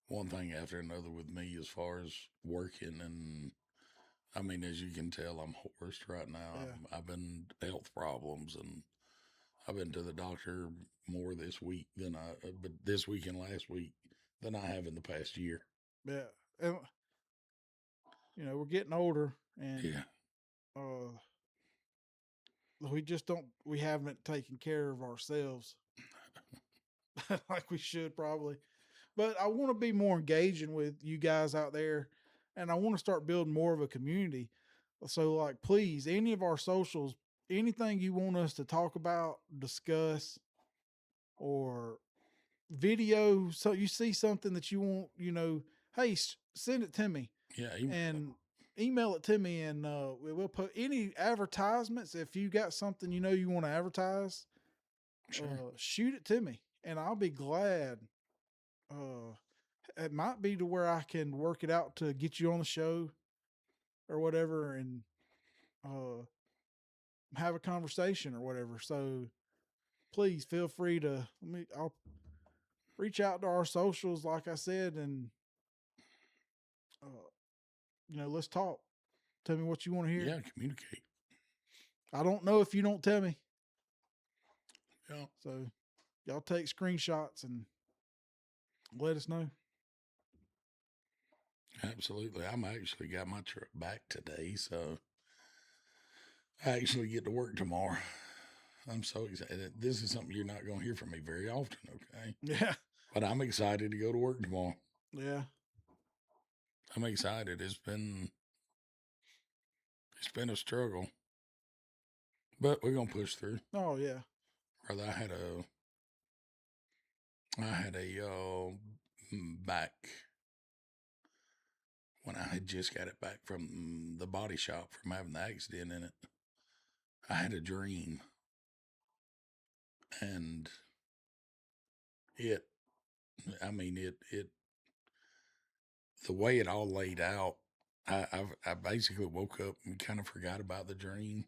one thing after another with me as far as working. And I mean, as you can tell, I'm hoarse right now. Yeah. I've been health problems, and I've been to the doctor more this week but this week and last week than I have in the past year.
Yeah. And, we're getting older, and we haven't taken care of ourselves like we should probably. But I want to be more engaging with you guys out there, and I want to start building more of a community. So, like, please, any of our socials, anything you want us to talk about, discuss, or video. So you see something that you want, hey, send it to me
Yeah.
and email it to me, and we'll put any advertisements. If you got something you want to advertise,
Sure.
shoot it to me, and I'll be glad. It might be to where I can work it out to get you on the show or whatever, and uh, have a conversation or whatever. So please feel free to I'll reach out to our socials, like I said, and let's talk. Tell me what you want to hear.
Yeah. Communicate.
I don't know if you don't tell me.
Yeah.
So y'all take screenshots and let us know.
Absolutely. I'm actually got my truck back today, so I actually get to work tomorrow. I'm so excited. This is something you're not going to hear from me very often, okay?
Yeah.
But I'm excited to go to work tomorrow.
Yeah.
I'm excited. It's been a struggle, but we're going to push through.
Oh yeah.
Brother, I had a back when I had just got it back from the body shop from having the accident in it. I had a dream, and it the way it all laid out, I basically woke up and kind of forgot about the dream.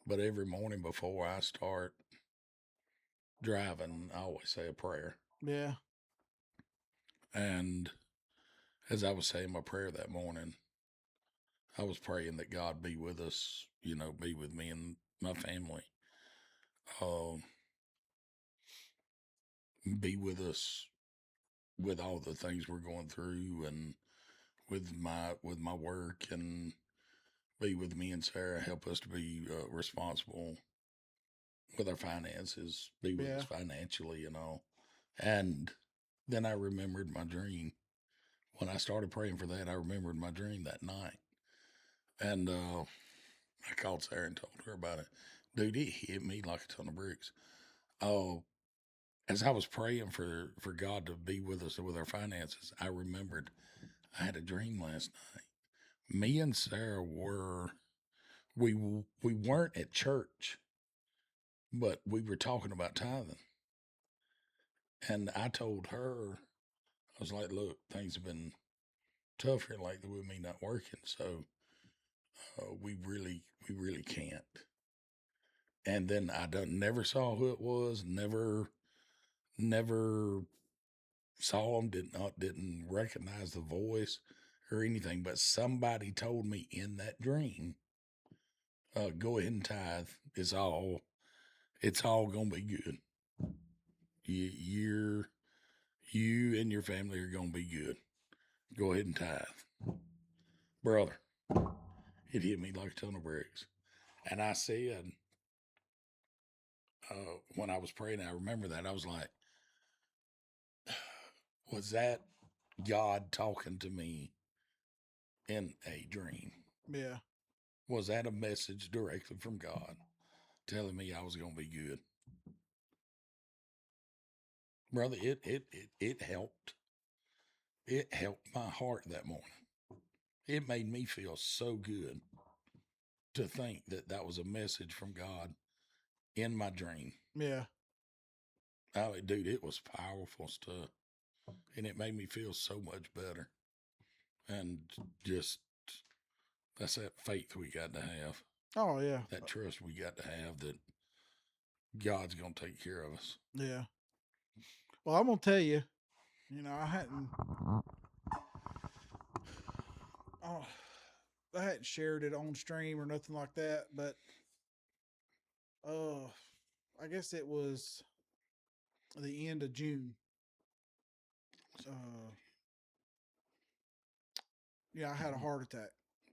But every morning before I start driving, I always say a prayer.
Yeah.
And as I was saying my prayer that morning, I was praying that God be with us, be with me and my family. Be with us with all the things we're going through, and with my work, and be with me and Sarah, help us to be responsible with our finances, be with us financially and all. And then I remembered my dream. When I started praying for that, I remembered my dream that night. And I called Sarah and told her about it. Dude, it hit me like a ton of bricks. As I was praying for God to be with us with our finances, I remembered I had a dream last night. Me and Sarah we weren't at church, but we were talking about tithing. And I told her, I was like, look, things have been tough here lately with me not working, so we really can't. And then I never saw who it was, never saw him, didn't recognize the voice or anything, but somebody told me in that dream, go ahead and tithe. It's all gonna be good. You and your family are gonna be good. Go ahead and tithe. Brother, it hit me like a ton of bricks. And I said, when I was praying, I remember that. I was like, was that God talking to me in a dream?
Yeah.
Was that a message directly from God telling me I was going to be good? Brother, it helped. It helped my heart that morning. It made me feel so good to think that was a message from God in my dream.
Yeah.
Oh, dude, it was powerful stuff. And it made me feel so much better. And just, that's that faith we got to have.
Oh yeah.
That trust we got to have that God's going to take care of us.
Yeah. Well, I'm gonna tell you, I hadn't shared it on stream or nothing like that, but I guess it was the end of June. Yeah, I had a heart attack.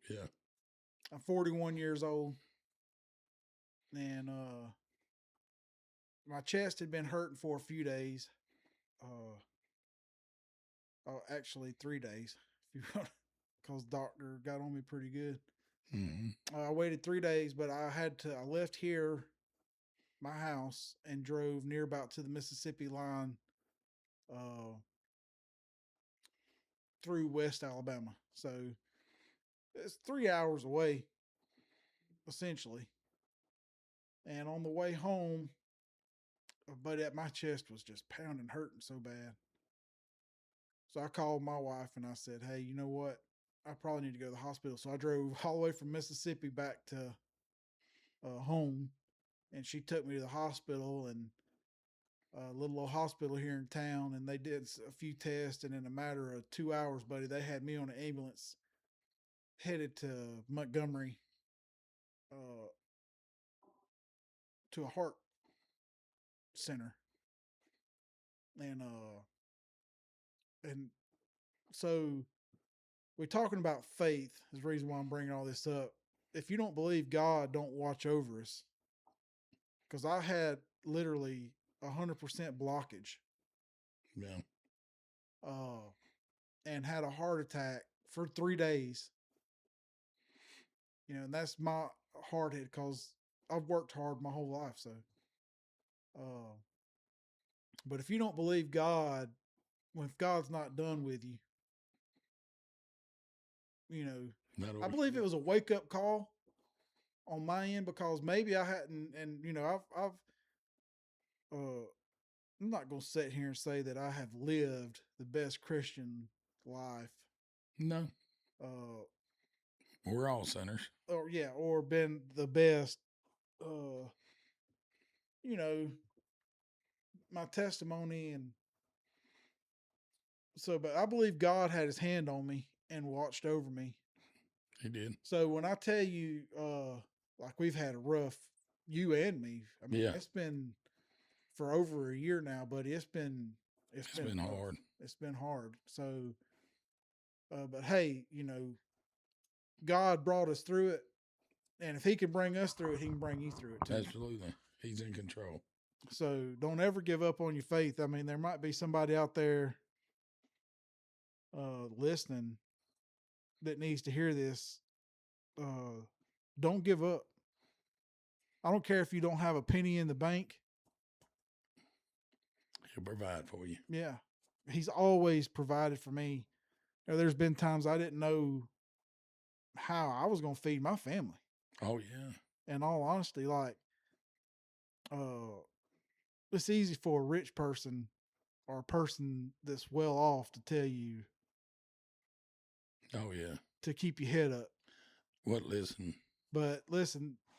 Yeah.
I'm 41 years old, and my chest had been hurting for a few days. Actually 3 days, because doctor got on me pretty good. I waited 3 days, but I left here, my house, and drove near about to the Mississippi line uh, through West Alabama. So it's 3 hours away, essentially. And on the way home, but my chest was just pounding, hurting so bad. So I called my wife and I said, "Hey, you know what? I probably need to go to the hospital." So I drove all the way from Mississippi back to home, and she took me to the hospital, and a little old hospital here in town, and they did a few tests, and in a matter of 2 hours, buddy, they had me on an ambulance headed to Montgomery uh, to a heart center, and so we're talking about faith is the reason why I'm bringing all this up. If you don't believe God don't watch over us, because I had literally 100% blockage.
Yeah.
And had a heart attack for 3 days. And that's my hard hit because I've worked hard my whole life. So, but if you don't believe God, if God's not done with you, I believe it was a wake up call on my end, because maybe I hadn't, and I'm not going to sit here and say that I have lived the best Christian life.
No. We're all sinners.
Or been the best, my testimony. And so, but I believe God had his hand on me and watched over me.
He did.
So when I tell you, like we've had a rough, you and me, I mean, It's been for over a year now, buddy. It's been
hard.
It's been hard. So, but hey, God brought us through it. And if he can bring us through it, he can bring you through it too.
Absolutely. He's in control.
So don't ever give up on your faith. I mean, there might be somebody out there listening that needs to hear this. Don't give up. I don't care if you don't have a penny in the bank.
He'll provide for you.
Yeah. He's always provided for me. There's been times I didn't know how I was going to feed my family.
Oh, yeah.
In all honesty, like, it's easy for a rich person or a person that's well off to tell you.
Oh, yeah.
To keep your head up.
But
listen,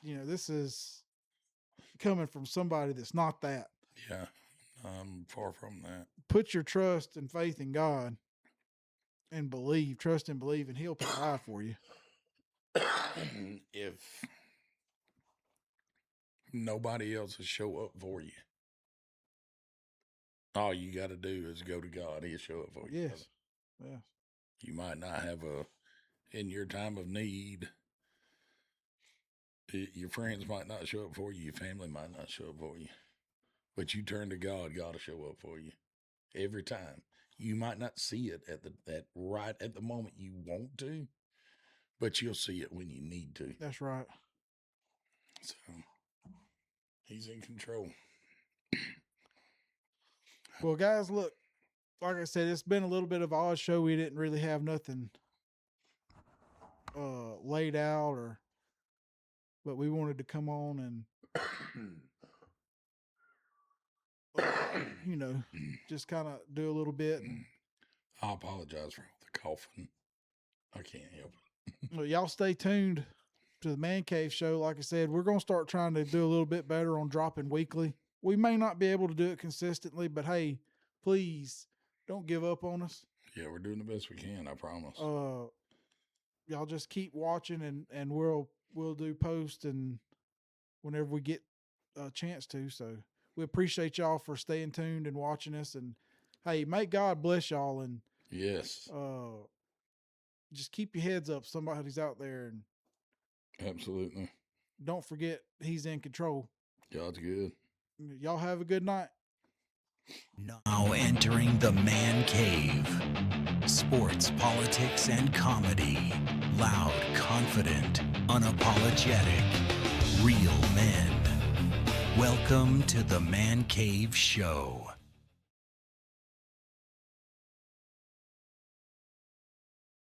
this is coming from somebody that's not that.
Yeah, I'm far from that.
Put your trust and faith in God and trust and believe, and he'll provide for you.
If nobody else will show up for you, all you got to do is go to God. He'll show up for you.
Yes. Yes.
You might not have in your time of need, your friends might not show up for you. Your family might not show up for you. But you turn to God, God will show up for you every time. You might not see it right at the moment you want to, but you'll see it when you need to.
That's right.
So he's in control.
Well, guys, look, like I said, it's been a little bit of an odd show. We didn't really have nothing laid out, but we wanted to come on and just kind of do a little bit.
I apologize for all the coughing. I can't help it.
Well, y'all stay tuned to the Man Cave Show. Like I said, we're going to start trying to do a little bit better on dropping weekly. We may not be able to do it consistently, but hey, please don't give up on us.
Yeah, we're doing the best we can, I promise.
Y'all just keep watching, and we'll do posts and whenever we get a chance to. So we appreciate y'all for staying tuned and watching us. And hey, may God bless y'all. And
yes,
just keep your heads up. Somebody's out there, and
absolutely.
Don't forget, he's in control.
God's good.
Y'all have a good night.
Now entering the Man Cave. Sports, politics, and comedy. Loud, confident, unapologetic, real men. Welcome to the Man Cave Show.